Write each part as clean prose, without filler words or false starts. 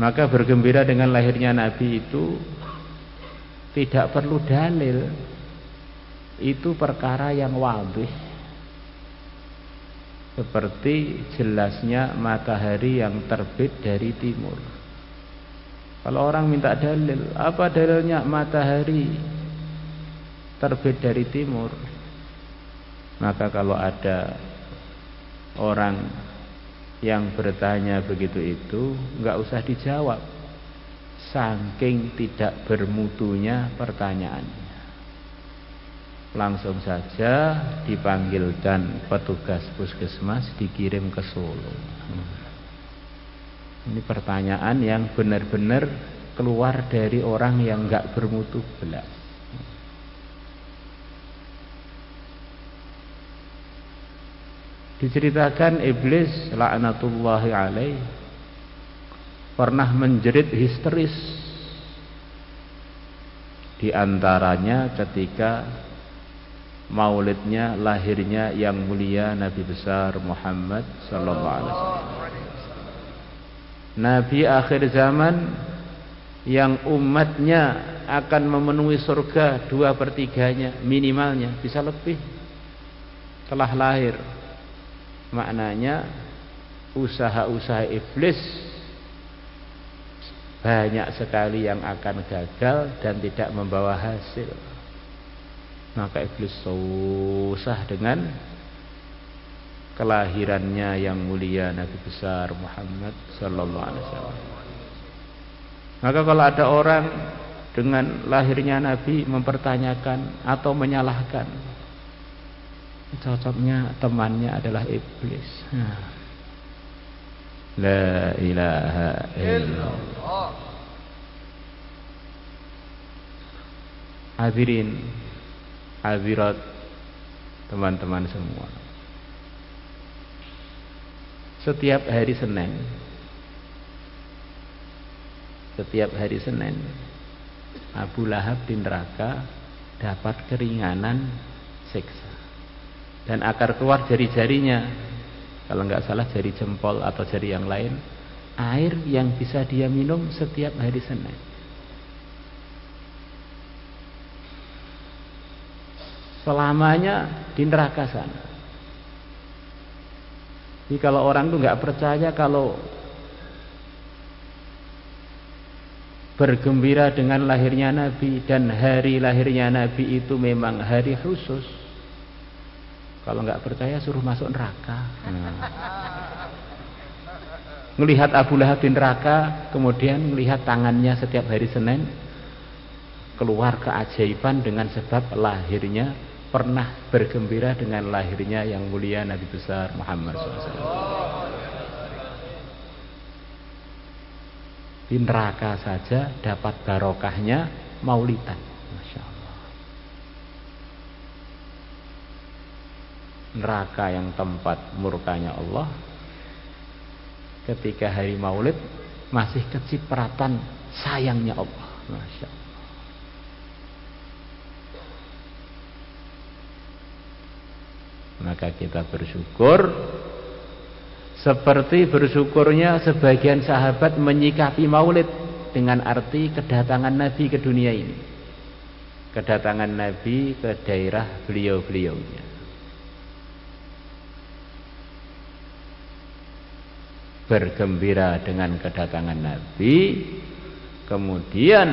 Maka bergembira dengan lahirnya Nabi itu tidak perlu dalil. Itu perkara yang wadih. Seperti jelasnya matahari yang terbit dari timur. Kalau orang minta dalil, apa dalilnya matahari terbit dari timur? Maka kalau ada orang yang bertanya begitu itu, enggak usah dijawab. Saking tidak bermutunya pertanyaannya. Langsung saja dipanggilkan petugas puskesmas, dikirim ke Solo. Ini pertanyaan yang benar-benar keluar dari orang yang enggak bermutu belas. Diceritakan iblis laknatullahi alaih pernah menjerit histeris, di antaranya ketika maulidnya, lahirnya yang mulia Nabi besar Muhammad sallallahu alaihi wasallam. Nabi akhir zaman yang umatnya akan memenuhi surga 2/3 minimalnya, bisa lebih, telah lahir. Maknanya usaha-usaha iblis banyak sekali yang akan gagal dan tidak membawa hasil. Maka iblis susah dengan kelahirannya yang mulia Nabi besar Muhammad sallallahu alaihi wasallam. Maka kalau ada orang dengan lahirnya Nabi mempertanyakan atau menyalahkan, cocoknya temannya adalah iblis. La ilaha illallah. Hadirin, hadirat, teman-teman semua. Setiap hari Senin, Abu Lahab di neraka dapat keringanan siksa. Dan akan keluar jari-jarinya, kalau nggak salah jari jempol atau jari yang lain, air yang bisa dia minum setiap hari Senin. Selamanya di neraka sana. Jadi kalau orang itu nggak percaya kalau bergembira dengan lahirnya Nabi dan hari lahirnya Nabi itu memang hari khusus, kalau nggak percaya suruh masuk neraka. Melihat Abu Lahab di neraka, kemudian melihat tangannya setiap hari Senin keluar keajaiban dengan sebab lahirnya, pernah bergembira dengan lahirnya yang mulia Nabi besar Muhammad SAW. Di neraka saja dapat barokahnya maulidan. Masya Allah. Neraka yang tempat murkanya Allah, ketika hari maulid masih kecipratan sayangnya Allah. Masya Allah. Maka kita bersyukur seperti bersyukurnya sebagian sahabat menyikapi maulid, dengan arti kedatangan Nabi ke dunia ini, kedatangan Nabi ke daerah beliau-beliaunya. Bergembira dengan kedatangan Nabi, kemudian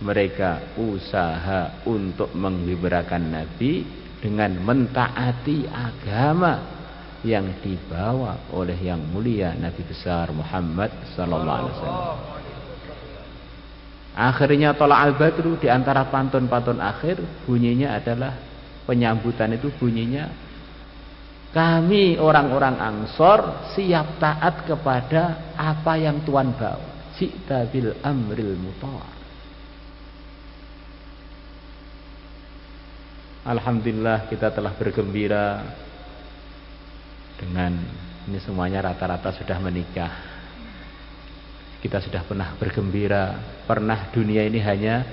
mereka usaha untuk menggembirakan Nabi dengan mentaati agama yang dibawa oleh yang mulia Nabi besar Muhammad sallallahu alaihi wasallam. Akhirnya tola'al badru, di antara pantun-pantun akhir bunyinya adalah, penyambutan itu bunyinya, kami orang-orang Ansor siap taat kepada apa yang Tuhan bawa. Ji'ta bil amril mutawar. Alhamdulillah kita telah bergembira dengan, ini semuanya rata-rata sudah menikah. Kita sudah pernah bergembira, pernah dunia ini hanya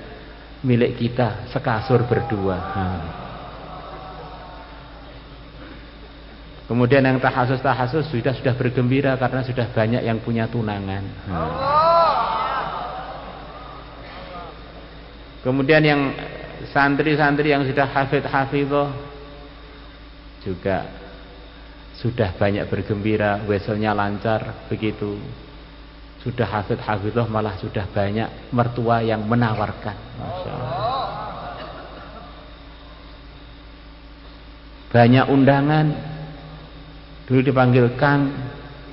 milik kita sekasur berdua. Kemudian yang tahasus sudah bergembira karena sudah banyak yang punya tunangan. Kemudian yang santri-santri yang sudah hafidh-hafidhah juga sudah banyak bergembira, weselnya lancar begitu. Sudah hafidh-hafidhah malah sudah banyak mertua yang menawarkan. Masya Allah. Banyak undangan. Dulu dipanggil Kang,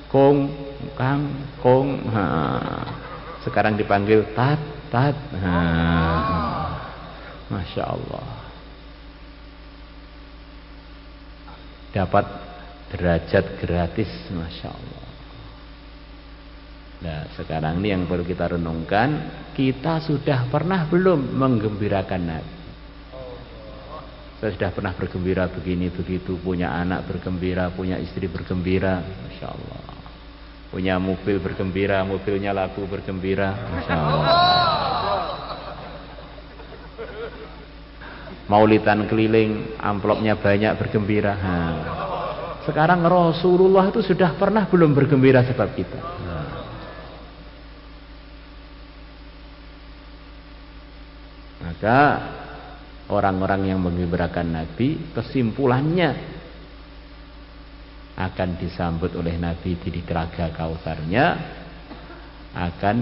Kong, sekarang dipanggil Tat. Masya Allah. Dapat derajat gratis, Masya Allah. Nah, sekarang ini yang perlu kita renungkan, kita sudah pernah belum menggembirakan Nabi? Saya sudah pernah bergembira begini begitu, punya anak bergembira, punya istri bergembira, Masya Allah. Punya mobil bergembira, mobilnya laku bergembira, Masya Allah. Maulidan keliling, amplopnya banyak bergembira. Sekarang Rasulullah itu sudah pernah belum bergembira sebab kita? Maka orang-orang yang menggembirakan Nabi, kesimpulannya akan disambut oleh Nabi di Telaga Kautsarnya, akan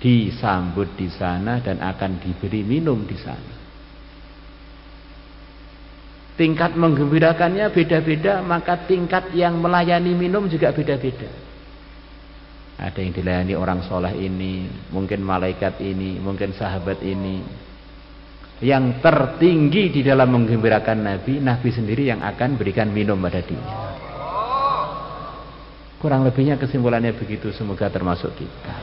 disambut di sana dan akan diberi minum di sana. Tingkat menggembirakannya beda-beda, maka tingkat yang melayani minum juga beda-beda. Ada yang dilayani orang soleh ini, mungkin malaikat ini, mungkin sahabat ini. Yang tertinggi di dalam menggembirakan Nabi, Nabi sendiri yang akan berikan minum pada dia. Kurang lebihnya kesimpulannya begitu, semoga termasuk kita.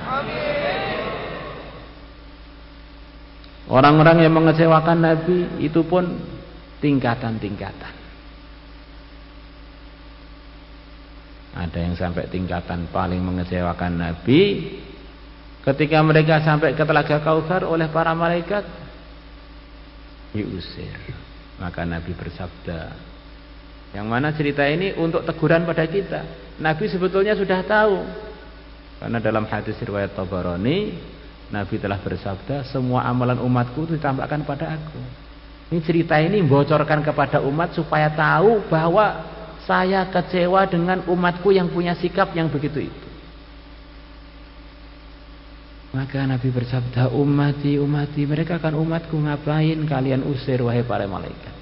Orang-orang yang mengecewakan Nabi itu pun tingkatan-tingkatan. Ada yang sampai tingkatan paling mengecewakan Nabi, ketika mereka sampai ke Telaga Kautsar oleh para malaikat diusir. Maka Nabi bersabda, yang mana cerita ini untuk teguran pada kita. Nabi sebetulnya sudah tahu, karena dalam hadis riwayat Tabarani, Nabi telah bersabda, semua amalan umatku itu ditambahkan pada aku. Ini cerita ini membocorkan kepada umat supaya tahu bahwa saya kecewa dengan umatku yang punya sikap yang begitu itu. Maka Nabi bersabda, ummati, mereka kan umatku, ngapain kalian usir wahai para malaikat?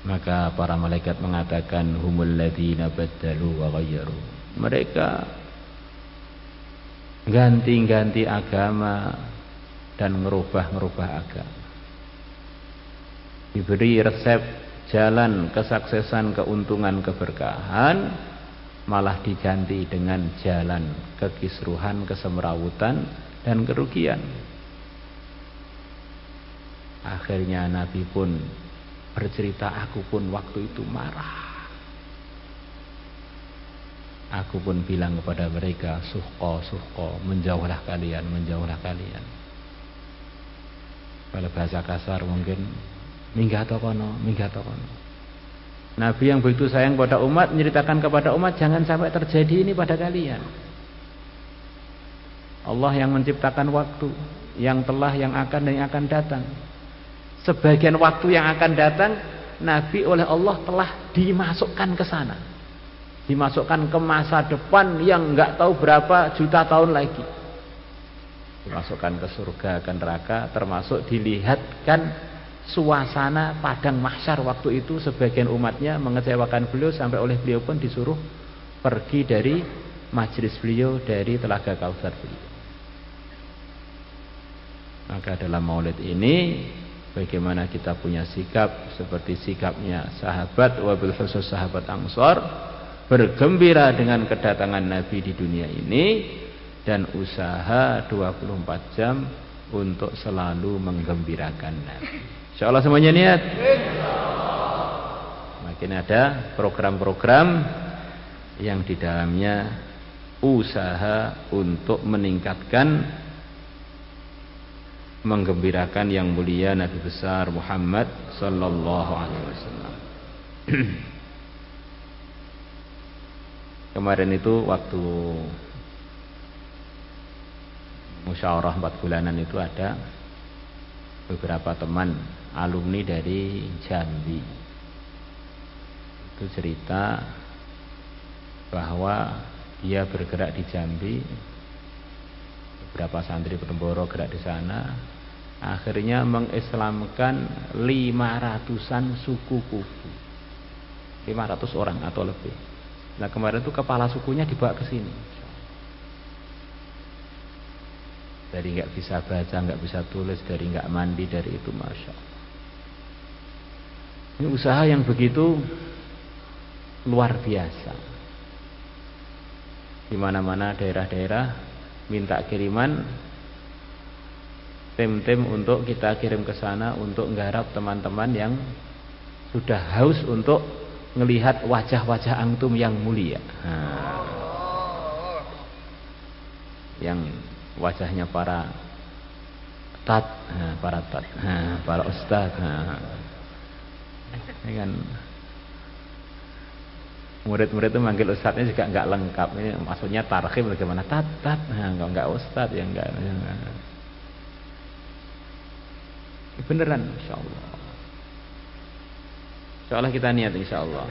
Maka para malaikat mengatakan, humul ladzina baddalu wa ghayyaru. Mereka ganti-ganti agama dan ngerubah-ngerubah agama. Diberi resep jalan kesuksesan, keuntungan, keberkahan, malah diganti dengan jalan kekisruhan, kesemrawutan, dan kerugian. Akhirnya Nabi pun bercerita, aku pun waktu itu marah. Aku pun bilang kepada mereka, suhqa, menjauhlah kalian. Kalau bahasa kasar mungkin minggah tokono. Nabi yang begitu sayang pada umat menceritakan kepada umat, jangan sampai terjadi ini pada kalian. Allah yang menciptakan waktu, yang telah, yang akan, dan yang akan datang. Sebagian waktu yang akan datang, Nabi oleh Allah telah dimasukkan ke sana, dimasukkan ke masa depan yang nggak tahu berapa juta tahun lagi, dimasukkan ke surga, ke neraka, termasuk dilihatkan suasana padang mahsyar waktu itu. Sebagian umatnya mengecewakan beliau sampai oleh beliau pun disuruh pergi dari majelis beliau, dari Telaga Kautsar beliau. Maka dalam maulid ini, bagaimana kita punya sikap seperti sikapnya sahabat, wabil khusus sahabat Ansor, bergembira dengan kedatangan Nabi di dunia ini, dan usaha 24 jam untuk selalu menggembirakan Nabi. InsyaAllah semuanya niat. Makin ada program-program yang di dalamnya usaha untuk meningkatkan, menggembirakan yang mulia Nabi besar Muhammad sallallahu alaihi wasallam. Kemarin itu waktu musyawarah 4 bulanan itu ada beberapa teman alumni dari Jambi itu cerita bahwa dia bergerak di Jambi, beberapa santri Peterboro gerak di sana, akhirnya mengislamkan 500-an suku kufu, 500 orang atau lebih. Nah kemarin itu kepala sukunya dibawa ke sini. Dari nggak bisa baca, nggak bisa tulis, dari nggak mandi, dari itu, masya Allah. Ini usaha yang begitu luar biasa. Di mana-mana daerah-daerah minta kiriman tim-tim untuk kita kirim ke sana untuk nggarap teman-teman yang sudah haus untuk melihat wajah-wajah antum yang mulia. Yang wajahnya para para ustadz. Ini kan murid-murid itu manggil ustadznya juga nggak lengkap. Ini maksudnya tarhib bagaimana tat. Nggak ustadz ya nggak. Beneran, insya Allah. Insya Allah kita niat insya Allah.